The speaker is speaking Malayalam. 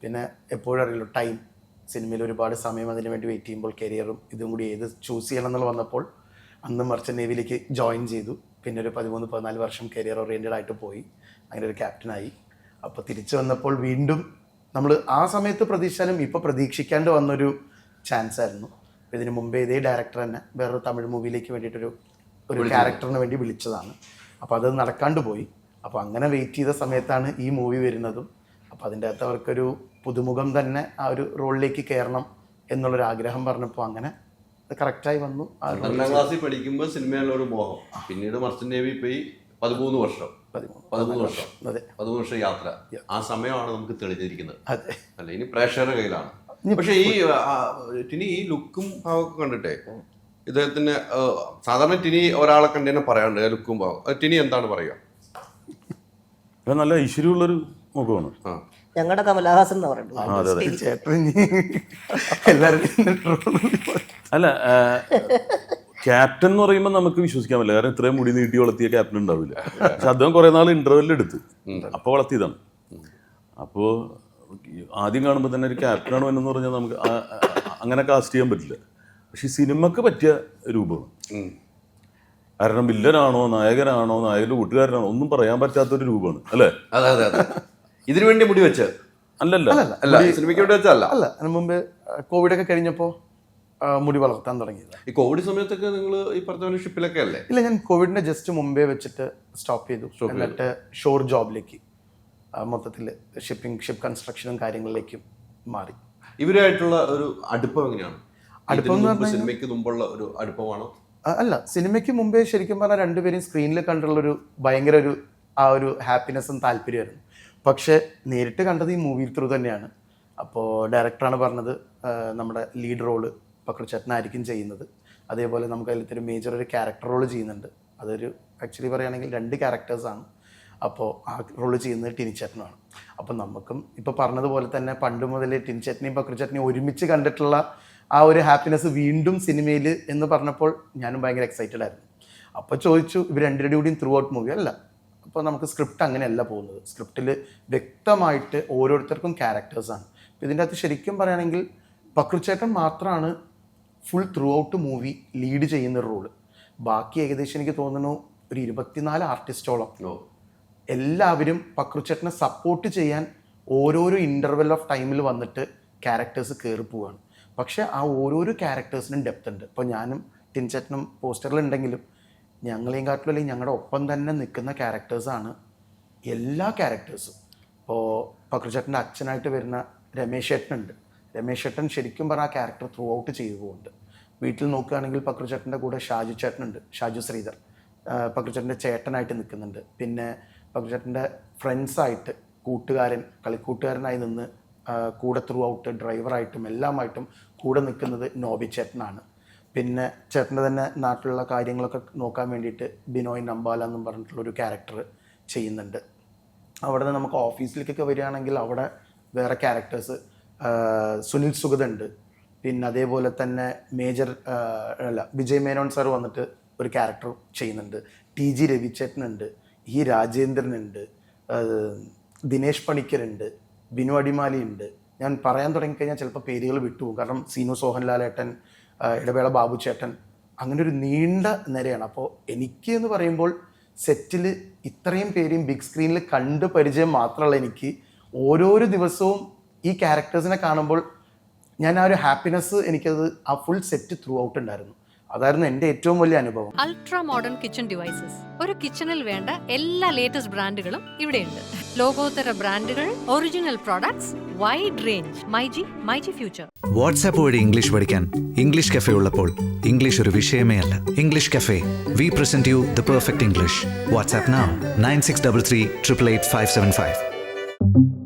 പിന്നെ എപ്പോഴും അറിയുള്ളൂ ടൈം, സിനിമയിൽ ഒരുപാട് സമയം അതിന് വേണ്ടി വെയിറ്റ് ചെയ്യുമ്പോൾ കരിയറും ഇതും കൂടി ഏത് ചൂസ് ചെയ്യണം എന്നുള്ള വന്നപ്പോൾ അന്ന് മർച്ചൻ്റ് നേവിയിലേക്ക് ജോയിൻ ചെയ്തു. പിന്നെ ഒരു 13-14 വർഷം കരിയർ ഓറിയൻറ്റഡ് ആയിട്ട് പോയി, അങ്ങനെ ഒരു ക്യാപ്റ്റനായി. അപ്പോൾ തിരിച്ചു വന്നപ്പോൾ വീണ്ടും നമ്മൾ ആ സമയത്ത് പ്രതീക്ഷിച്ചാലും ഇപ്പോൾ പ്രതീക്ഷിക്കാണ്ട് വന്നൊരു ചാൻസ് ആയിരുന്നു. ഇതിന് മുമ്പേ ഇതേ ഡയറക്ടർ തന്നെ വേറൊരു തമിഴ് മൂവിയിലേക്ക് വേണ്ടിയിട്ടൊരു ക്യാരക്ടറിന് വേണ്ടി വിളിച്ചതാണ്. അപ്പോൾ അത് നടക്കാണ്ട് പോയി. അപ്പോൾ അങ്ങനെ വെയിറ്റ് ചെയ്ത സമയത്താണ് ഈ മൂവി വരുന്നതും. അപ്പോൾ അതിൻ്റെ അകത്ത് അവർക്കൊരു പുതുമുഖം തന്നെ ആ ഒരു റോളിലേക്ക് കയറണം എന്നുള്ളൊരു ആഗ്രഹം പറഞ്ഞപ്പോൾ അങ്ങനെ കറക്റ്റായി വന്നു. 12ാം ക്ലാസ്സിൽ പഠിക്കുമ്പോൾ സിനിമയിലുള്ള ഒരു മോഹം, പിന്നീട് മർച്ചൻ്റ് നേവി പോയി 13 വർഷം. അതെ, 13 വർഷം യാത്ര. ആ സമയമാണ് നമുക്ക് തെളിഞ്ഞിരിക്കുന്നത് അല്ല, ഇനി പ്രേക്ഷകരുടെ കയ്യിലാണ്. പക്ഷെ ഈ ലുക്കും ഭാവമൊക്കെ കണ്ടിട്ടേ ഇദ്ദേഹത്തിന് സാധാരണ ടിനി ഒരാളെ കണ്ടു തന്നെ പറയാണ്ട് ലുക്കും ഭാവം. ടിനി എന്താണ് പറയുക? നല്ല ഐശ്വര്യമുള്ളൊരു മുഖമാണ്. ഞങ്ങളുടെ കമലഹാസൻ എന്ന് പറയുന്നത്. അല്ല, ക്യാപ്റ്റൻ എന്ന് പറയുമ്പോൾ നമുക്ക് വിശ്വസിക്കാൻ പറ്റില്ല, കാരണം ഇത്രയും മുടി നീട്ടി വളർത്തിയ ക്യാപ്റ്റൻ ഉണ്ടാവില്ല. പക്ഷെ അദ്ദേഹം കുറെ നാൾ ഇന്റർവെല്ലിൽ എടുത്ത് അപ്പോൾ വളർത്തിയതാണ്. അപ്പോൾ ആദ്യം കാണുമ്പോൾ തന്നെ ഒരു ക്യാപ്റ്റനാണ് എന്ന് പറഞ്ഞാൽ നമുക്ക് അങ്ങനെ കാസ്റ്റ് ചെയ്യാൻ പറ്റില്ല. പക്ഷെ ഈ സിനിമക്ക് പറ്റിയ രൂപമാണ്. കാരണം വില്ലനാണോ നായകനാണോ നായകന്റെ കൂട്ടുകാരനാണോ ഒന്നും പറയാൻ പറ്റാത്തൊരു രൂപമാണ് അല്ലേ? അതെ അതെ അതെ. ഇതിനു വേണ്ടി മുടി വെച്ച് അല്ലല്ല അല്ല, സിനിമയ്ക്ക് വേണ്ടി വെച്ചല്ല. അല്ല, അതിന് മുമ്പ് കോവിഡൊക്കെ കഴിഞ്ഞപ്പോൾ മുടി വളർത്താൻ തുടങ്ങിയത്. ഈ കോവിഡ് സമയത്തൊക്കെ നിങ്ങൾ ഈ പറഞ്ഞ ഷിപ്പിലൊക്കെ അല്ലേ? ഇല്ല, ഞാൻ കോവിഡിന്റെ ജസ്റ്റ് മുമ്പേ വെച്ചിട്ട് സ്റ്റോപ്പ് ചെയ്തു. എന്നിട്ട് ഷോർ ജോബിലേക്ക് മൊത്തത്തിൽ ഷിപ്പ് കൺസ്ട്രക്ഷനും കാര്യങ്ങളിലേക്കും മാറി. ഇവരായിട്ടുള്ള ഒരു അടുപ്പം എങ്ങനെയാണ്? അടുപ്പം സിനിമയ്ക്ക് മുമ്പുള്ള ഒരു അടുപ്പമാണോ? അല്ല, സിനിമയ്ക്ക് മുമ്പേ ശരിക്കും പറഞ്ഞാൽ രണ്ടുപേരും സ്ക്രീനിൽ കണ്ടുള്ളൊരു ഭയങ്കര ആ ഒരു ഹാപ്പിനെസ്സും താല്പര്യമായിരുന്നു. പക്ഷെ നേരിട്ട് കണ്ടത് ഈ മൂവി ത്രൂ തന്നെയാണ്. അപ്പോൾ ഡയറക്ടറാണ് പറഞ്ഞത് നമ്മുടെ ലീഡ് റോള് പക്രുചേട്ടനായിരിക്കും ചെയ്യുന്നത്. അതേപോലെ നമുക്ക് അതിലത്തെ മേജർ ഒരു ക്യാരക്ടർ റോള് ചെയ്യുന്നുണ്ട്. അതൊരു ആക്ച്വലി പറയുകയാണെങ്കിൽ 2 ക്യാരക്ടേഴ്സാണ്. അപ്പോൾ ആ റോള് ചെയ്യുന്നത് ടിനിച്ചേട്ടനാണ്. അപ്പം നമുക്കും ഇപ്പോൾ പറഞ്ഞതുപോലെ തന്നെ പണ്ട് മുതലേ ടിനിച്ചേട്ടനെയും പക്രുചേട്ടനെയും ഒരുമിച്ച് കണ്ടിട്ടുള്ള ആ ഒരു ഹാപ്പിനെസ് വീണ്ടും സിനിമയിൽ എന്ന് പറഞ്ഞപ്പോൾ ഞാനും ഭയങ്കര എക്സൈറ്റഡ് ആയിരുന്നു. അപ്പോൾ ചോദിച്ചു, ഇവർ രണ്ടുപേരുടെ കൂടിയും ത്രൂ ഔട്ട് മൂവി അല്ല. അപ്പോൾ നമുക്ക് സ്ക്രിപ്റ്റ് അങ്ങനെയല്ല പോകുന്നത്. സ്ക്രിപ്റ്റിൽ വ്യക്തമായിട്ട് ഓരോരുത്തർക്കും ക്യാരക്ടേഴ്സാണ്. അപ്പോൾ ഇതിൻ്റെ അകത്ത് ശരിക്കും പറയുകയാണെങ്കിൽ പക്രുചേട്ടൻ മാത്രമാണ് full through out movie lead ചെയ്യുന്ന റോള്. ബാക്കി ഏകദേശം എനിക്ക് തോന്നുന്നു ഒരു 24 ആർട്ടിസ്റ്റോളം എല്ലാവരും പക്രുചേട്ടനെ സപ്പോർട്ട് ചെയ്യാൻ ഓരോരോ ഇൻ്റർവെൽ ഓഫ് ടൈമിൽ വന്നിട്ട് ക്യാരക്ടേഴ്സ് കയറി പോവുകയാണ്. പക്ഷേ ആ ഓരോരോ ക്യാരക്ടേഴ്സിനും ഡെപ്ത് ഉണ്ട്. ഇപ്പോൾ ഞാനും ടിൻചേട്ടനും പോസ്റ്ററിലുണ്ടെങ്കിലും ഞങ്ങളെയും കാട്ടിലും അല്ലെങ്കിൽ ഞങ്ങളുടെ ഒപ്പം തന്നെ നിൽക്കുന്ന ക്യാരക്ടേഴ്സാണ് എല്ലാ ക്യാരക്ടേഴ്സും. ഇപ്പോൾ പക്രുചേട്ടൻ്റെ അച്ഛനായിട്ട് വരുന്ന രമേശ് ചേട്ടനുണ്ട്. രമേശ് ചേട്ടൻ ശരിക്കും പറഞ്ഞാൽ ആ ക്യാരക്ടർ ത്രൂ ഔട്ട് ചെയ്തുകൊണ്ട് വീട്ടിൽ നോക്കുകയാണെങ്കിൽ പക്രുചേട്ടൻ്റെ കൂടെ ഷാജു ചേട്ടനുണ്ട്, ഷാജു ശ്രീധർ പക്രുചേട്ടൻ്റെ ചേട്ടനായിട്ട് നിൽക്കുന്നുണ്ട്. പിന്നെ പക്രുചേട്ടൻ്റെ ഫ്രണ്ട്സായിട്ട് കളിക്കൂട്ടുകാരനായി നിന്ന് കൂടെ ത്രൂ ഔട്ട് ഡ്രൈവറായിട്ടും എല്ലാമായിട്ടും കൂടെ നിൽക്കുന്നത് നോബി ചേട്ടനാണ്. പിന്നെ ചേട്ടൻ്റെ തന്നെ നാട്ടിലുള്ള കാര്യങ്ങളൊക്കെ നോക്കാൻ വേണ്ടിയിട്ട് ബിനോയ് നമ്പാല എന്നും പറഞ്ഞിട്ടുള്ളൊരു ക്യാരക്ടർ ചെയ്യുന്നുണ്ട്. അവിടെ നിന്ന് നമുക്ക് ഓഫീസിലേക്കൊക്കെ വരികയാണെങ്കിൽ അവിടെ വേറെ ക്യാരക്ടേഴ്സ് സുനിൽ സുഗതുണ്ട്. പിന്നെ അതേപോലെ തന്നെ വിജയ് മേനോൻ സാർ വന്നിട്ട് ഒരു ക്യാരക്ടർ ചെയ്യുന്നുണ്ട്. TG രവിചേട്ടനുണ്ട്, രാജേന്ദ്രനുണ്ട്, ദിനേശ് പണിക്കരുണ്ട്, ബിനു അടിമാലി ഉണ്ട്. ഞാൻ പറയാൻ തുടങ്ങിക്കഴിഞ്ഞാൽ ചിലപ്പോൾ പേരുകൾ വിട്ടുപോകും, കാരണം സീനു സോഹൻലാലേട്ടൻ, ഇടവേള ബാബു ചേട്ടൻ, അങ്ങനെ ഒരു നീണ്ട നിരയാണ്. അപ്പോൾ എനിക്ക് എന്ന് പറയുമ്പോൾ സെറ്റിൽ ഇത്രയും പേരെയും ബിഗ് സ്ക്രീനിൽ കണ്ട് പരിചയം മാത്രമല്ല, എനിക്ക് ഓരോരോ ദിവസവും ഈ ക്യാരക്ടേഴ്സിനെ കാണുമ്പോൾ ഞാൻ ആ ഒരു ഹാപ്പിനെസ് എനിക്കത് ആ ഫുൾ സെറ്റ് ത്രൂ ഔട്ട് ഉണ്ടായിരുന്നു. അതായിരുന്നു എൻ്റെ ഏറ്റവും വലിയ അനുഭവം. അൾട്രാ മോഡേൺ കിച്ചൺ ഡിവൈസസ്, ഒരു കിച്ചണിൽ വേണ്ട എല്ലാ ലേറ്റസ്റ്റ് ബ്രാൻഡുകളും ഇവിടെയുണ്ട്. ലോകോത്തര ബ്രാൻഡുകൾ, original products, wide range. MyG future. WhatsApp വഴി ഇംഗ്ലീഷ് പഠിക്കാൻ ഇംഗ്ലീഷ് കഫേ ഉള്ളപ്പോൾ ഇംഗ്ലീഷ് ഒരു വിഷയമേ അല്ല. English cafe, we present you the perfect English. WhatsApp now 9633 888 575.